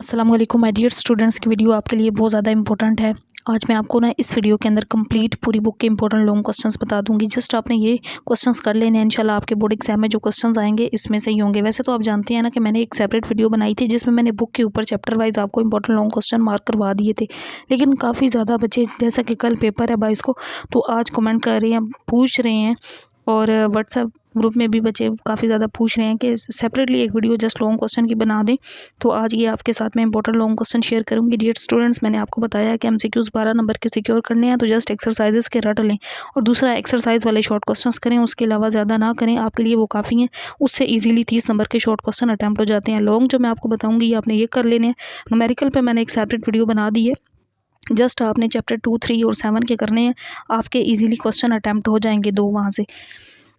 अस्सलाम वालेकुम my dear students की वीडियो आपके लिए बहुत ज़्यादा इंपॉर्टेंट है। आज मैं आपको इस वीडियो के अंदर कंप्लीट पूरी बुक के इंपॉर्टेंट लॉन्ग क्वेश्चंस बता दूंगी। जस्ट आपने ये क्वेश्चंस कर लेने हैं, इंशाल्लाह आपके बोर्ड एग्जाम में जो क्वेश्चंस आएंगे इसमें से ही होंगे। वैसे तो आप जानते हैं ना कि मैंने एक सेपरेट वीडियो बनाई थी जिसमें मैंने बुक के ऊपर चैप्टर वाइज आपको इंपॉर्टेंट लॉन्ग क्वेश्चन मार्क करवा दिए थे, लेकिन काफ़ी ज़्यादा बच्चे, जैसा कि कल पेपर है 22 को, तो आज कमेंट कर रहे हैं, पूछ रहे हैं, और व्हाट्सएप ग्रुप में भी बच्चे काफ़ी ज़्यादा पूछ रहे हैं कि सेपरेटली एक वीडियो जस्ट लॉन्ग क्वेश्चन की बना दें। तो आज ये आपके साथ में इंपॉर्टेंट लॉन्ग क्वेश्चन शेयर करूंगी। डियर स्टूडेंट्स, मैंने आपको बताया कि एमसीक्यूज 12 नंबर के सिक्योर करने हैं, तो जस्ट एक्सरसाइजेस के रट लें और दूसरा एक्सरसाइज वाले शॉर्ट क्वेश्चंस करें, उसके अलावा ज़्यादा ना करें, आपके लिए वो काफ़ी हैं। उससे ईजिली 30 नंबर के शॉर्ट क्वेश्चन अटैम्प्ट हो जाते हैं। लॉन्ग जो मैं आपको बताऊँगी ये आपने ये कर लेने हैं। न्यूमेरिकल पर मैंने एक सेपरेट वीडियो बना दी है, जस्ट आपने चैप्टर 2, 3 और 7 के करने हैं, आपके इजीली क्वेश्चन अटैम्प्ट हो जाएंगे 2 वहाँ से।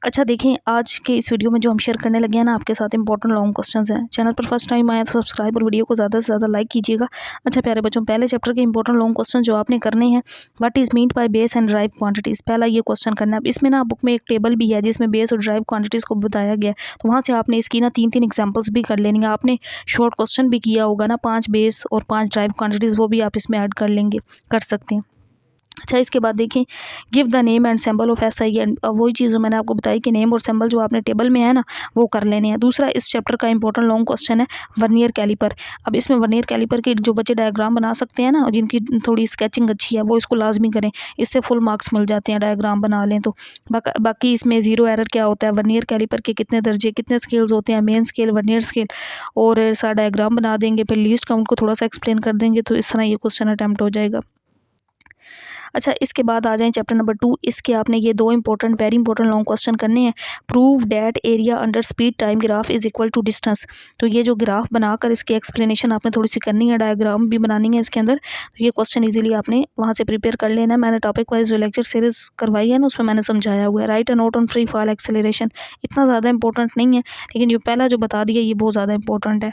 अच्छा देखें, आज के इस वीडियो में जो हम शेयर करने लगे हैं ना आपके साथ इंपॉर्टेंट लॉन्ग क्वेश्चंस हैं। चैनल पर फर्स्ट टाइम आया तो सब्सक्राइब और वीडियो को ज़्यादा से ज़्यादा लाइक कीजिएगा। अच्छा प्यारे बच्चों, पहले चैप्टर के इंपॉर्टेंट लॉन्ग क्वेश्चन जो आपने करने हैं, what is meant by base and drive quantities, पहला ये क्वेश्चन करना है। अब इसमें ना बुक में एक टेबल भी है जिसमें बेस और ड्राइव क्वांटिटीज़ को बताया गया है, तो वहाँ से आपने इसकी ना 3-3 एग्जाम्पल्स भी कर लेनी है। आपने शॉर्ट क्वेश्चन भी किया होगा ना, 5 बेस और 5 ड्राइव क्वांटिटीज़, वो भी आप इसमें ऐड कर लेंगे, कर सकते हैं। अच्छा, इसके बाद देखें, give the name and symbol of SI and, वही चीज़ मैंने आपको बताई कि नेम और सिंबल जो आपने टेबल में है ना वो कर लेने हैं। दूसरा इस चैप्टर का इंपॉर्टेंट लॉन्ग क्वेश्चन है वर्नियर कैलिपर। अब इसमें वर्नियर कैलिपर के जो बच्चे डायग्राम बना सकते हैं ना, जिनकी थोड़ी स्केचिंग अच्छी है, वो इसको लाजमी करें, इससे फुल मार्क्स मिल जाते हैं डायग्राम बना लें तो। बाकी इसमें ज़ीरो एरर क्या होता है, वर्नियर कैलिपर के कितने दर्जे, कितने स्केल्स होते हैं, मेन स्केल, वर्नियर स्केल, और सारा डायग्राम बना देंगे, फिर लीस्ट काउंट को थोड़ा सा एक्सप्लेन कर देंगे, तो इस तरह ये क्वेश्चन अटैम्प्ट हो जाएगा। अच्छा, इसके बाद आ जाएं चैप्टर नंबर 2। इसके आपने ये 2 important, very important long question करने हैं। Prove that area under speed time graph is equal to distance. तो ये जो ग्राफ बनाकर इसकी एक्सप्लेनेशन आपने थोड़ी सी करनी है, डायग्राम भी बनानी है इसके अंदर, तो ये क्वेश्चन इजीली आपने वहाँ से प्रिपेयर कर लेना है। मैंने टॉपिक वाइज जो लेक्चर सीरीज करवाई है ना उसमें मैंने समझाया हुआ है। Right a note on free fall acceleration, इतना ज़्यादा इंपॉर्टेंट नहीं है, लेकिन जो पहला जो बता दिया ये बहुत ज़्यादा इंपॉर्टेंट है।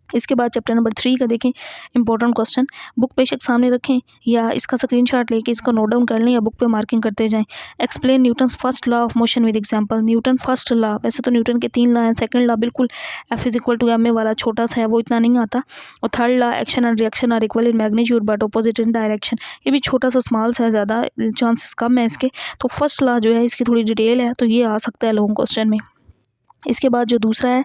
इसके बाद चैप्टर नंबर 3 का देखें इंपॉर्टेंट क्वेश्चन, बुक बेशक सामने रखें या इसका स्क्रीनशॉट लेके इसको नोट डाउन कर लें या बुक पे मार्किंग करते जाएं। Explain Newton's first law of motion with example. Newton first law, वैसे तो न्यूटन के 3 लॉ हैं, सेकंड लॉ बिल्कुल F is equal to M A वाला छोटा सा है, वो इतना नहीं आता, और third law action and reaction are equal in magnitude but opposite in direction, ये भी छोटा सा स्मॉल सा है, ज़्यादा चांसेस कम है इसके। तो फर्स्ट लॉ जो है इसकी थोड़ी डिटेल है, तो ये आ सकता है लॉन्ग क्वेश्चन में। इसके बाद जो दूसरा है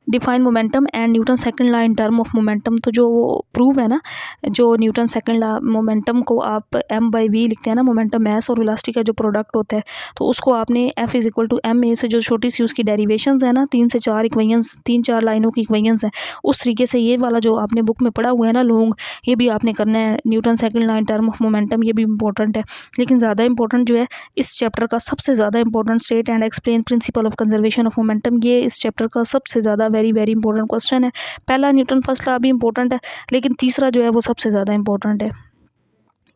define momentum and Newton second law in term of momentum. तो जो वो प्रूव है ना, जो न्यूटन सेकंड लॉ, मोमेंटम को आप m/v लिखते हैं ना, मोमेंटम मैस और वेलोसिटी का जो प्रोडक्ट होता है, तो उसको आपने F is equal to ma से जो छोटी सी उसकी डेरिवेशंस है ना, 3 से 4 इक्वेशंस, 3-4 लाइनों की इक्वेशंस है, उस तरीके से ये वाला जो आपने बुक में पढ़ा हुआ है ना लॉन्ग, ये भी आपने करना है। Newton second law in term of momentum, ये भी इंपॉर्टेंट है, लेकिन ज़्यादा इंपॉर्टेंट जो है इस चैप्टर का सबसे ज़्यादा important, state and explain principle of conservation of momentum, ये इस चैप्टर का सबसे ज़्यादा वेरी वेरी इंपॉर्टेंट क्वेश्चन है। पहला न्यूटन फर्स्ट लॉ भी इंपॉर्टेंट है, लेकिन तीसरा जो है वो सबसे ज़्यादा इंपॉर्टेंट है।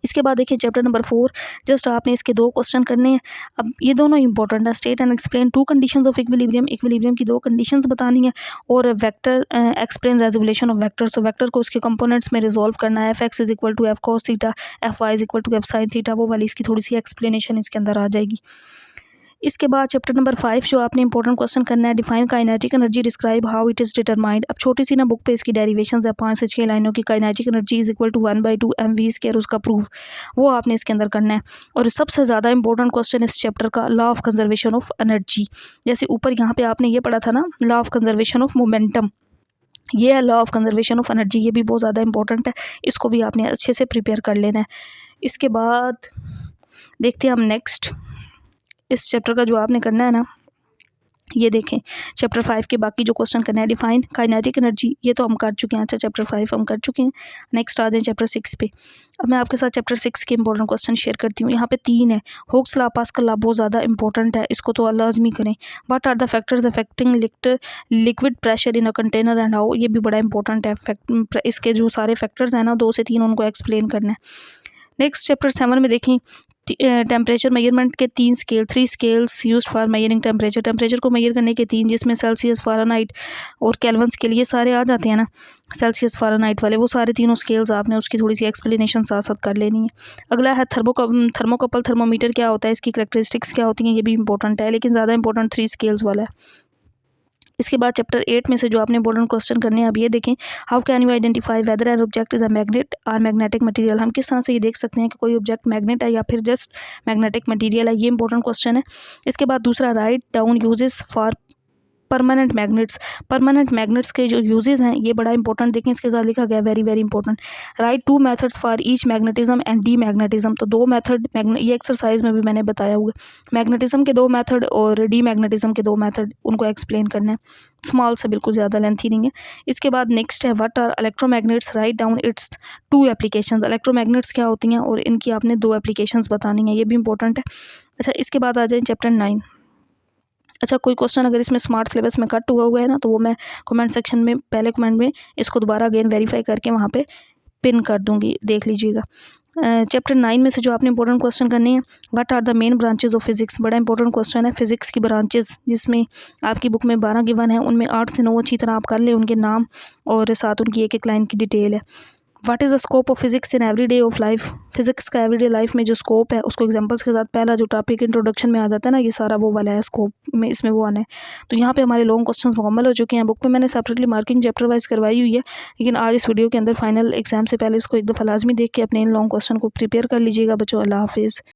इसके बाद देखिए चैप्टर नंबर 4, जस्ट आपने इसके 2 क्वेश्चन करने हैं। अब ये दोनों इंपॉर्टेंट है, state and explain 2 conditions of equilibrium, equilibrium की 2 कंडीशंस बतानी है, और vector explain resolution of vectors, तो वेक्टर को उसके कंपोनेंट्स में रिजोल्व करना है। Fx is equal to F cos theta, Fy is equal to F sine theta, वो वाली इसकी थोड़ी सी एक्सप्लेनेशन इसके अंदर आ जाएगी। इसके बाद चैप्टर नंबर 5 जो आपने इंपॉर्टेंट क्वेश्चन करना है, define kinetic energy, describe how it is determined. अब छोटी सी ना बुक पे इसकी डेरिवेशंस है 5 से 6 लाइनों की। Kinetic energy is equal to 1/2 mv square, उसका प्रूफ वो आपने इसके अंदर करना है। और सबसे ज़्यादा इंपॉर्टेंट क्वेश्चन इस चैप्टर का law of conservation of energy, जैसे ऊपर यहाँ पे आपने ये पढ़ा था ना, law of conservation of momentum, ये है law of conservation of energy, ये भी बहुत ज़्यादा इंपॉर्टेंट है, इसको भी आपने अच्छे से प्रिपेयर कर लेना है। इसके बाद देखते हैं हम नेक्स्ट इस चैप्टर का जो आपने करना है ना, ये देखें चैप्टर 5 के बाकी जो क्वेश्चन करना है। डिफाइन काइनेटिक एनर्जी, ये तो हम कर चुके हैं, अच्छा चैप्टर 5 हम कर चुके हैं। नेक्स्ट आ जाए चैप्टर 6 पे। अब मैं आपके साथ चैप्टर 6 के इंपॉर्टेंट क्वेश्चन शेयर करती हूँ। यहाँ पे 3 है। हुक्स लॉ, पास्कल लॉ बहुत ज़्यादा इंपॉर्टेंट है, इसको तो लाजमी करें। What are the factors affecting liquid pressure in a container and how, ये भी बड़ा इंपॉर्टेंट है। इसके जो सारे फैक्टर्स हैं ना 2 से 3 उनको एक्सप्लेन करना है। नेक्स्ट चैप्टर 7 में देखें टेम्परेचर मेजरमेंट के 3 scales use for measuring temperature, temperature को मेजर करने के 3, जिसमें सेल्सियस, फ़ारेनहाइट और केल्विन के लिए सारे आ जाते हैं ना, सेल्सियस फ़ारेनहाइट वाले, वो सारे तीनों स्केल्स आपने उसकी थोड़ी सी एक्सप्लेनेशन साथ साथ कर लेनी है। अगला है थर्मोकपल, थर्मोमीटर क्या होता है, इसकी करेक्टरिस्टिक्स क्या होती हैं, ये भी इंपॉर्टेंट है, लेकिन ज़्यादा इंपॉर्टेंट 3 स्केल्स वाला है। इसके बाद चैप्टर 8 में से जो आपने इंपॉर्टेंट क्वेश्चन करने हैं आप ये देखें, how can you identify whether an object is a magnet और मैग्नेटिक मटेरियल। हम किस तरह से ये देख सकते हैं कि कोई ऑब्जेक्ट मैग्नेट है या फिर जस्ट मैग्नेटिक मटेरियल है, ये इंपॉर्टेंट क्वेश्चन है। इसके बाद दूसरा, write down uses for permanent magnets. Permanent magnets के जो यूजेस हैं ये बड़ा इंपॉर्टेंट, देखें इसके साथ लिखा गया very very important. Right 2 methods for each magnetism and D magnetism. तो 2 मेथड ये एक्सरसाइज में भी मैंने बताया हुआ, मैग्नेटिज्म के 2 मेथड और डी मैग्नेटिज्म के 2 मेथड, उनको एक्सप्लेन करना है। स्मॉल से, बिल्कुल ज़्यादा लेंथी नहीं है। इसके बाद नेक्स्ट है, what are electromagnets, write down its 2 applications. Electromagnets क्या होती हैं और इनकी आपने 2 एप्लीकेशंस बतानी है, ये भी इंपॉर्टेंट है। अच्छा, इसके बाद आ जाए चैप्टर 9। अच्छा, कोई क्वेश्चन अगर इसमें स्मार्ट सिलेबस में कट हुआ है ना, तो वो मैं कमेंट सेक्शन में, पहले कमेंट में इसको दोबारा अगेन वेरीफाई करके वहाँ पे पिन कर दूँगी, देख लीजिएगा। चैप्टर 9 में से जो आपने इंपॉर्टेंट क्वेश्चन करने हैं, what are the main branches of physics. बड़ा इंपॉर्टेंट क्वेश्चन है, फिजिक्स की ब्रांचेज, जिसमें आपकी बुक में 12 गिवन है, उनमें 8 से 9 अच्छी तरह आप कर लें, उनके नाम और साथ उनकी एक एक लाइन की डिटेल है। What is the scope of physics in every day of life. Physics का एवरीडे लाइफ में जो स्कोप है उसको एग्जांपल्स के साथ, पहला जो टॉपिक इंट्रोडक्शन में आ जाता है ना, ये सारा वो वाला है, स्कोप में इसमें वो आना है। तो यहाँ पे हमारे लॉन्ग क्वेश्चंस मुकम्मल हो चुके हैं। बुक में मैंने सेपरेटली मार्किंग चैप्टर वाइज करवाई हुई है, लेकिन आज इस वीडियो के अंदर फाइनल एग्जाम से पहले इसको एक दफ़ा लाजमी देख के अपने इन लॉन्ग क्वेश्चन को प्रिपेयर कर लीजिएगा बच्चों। अल्लाह हाफिज़।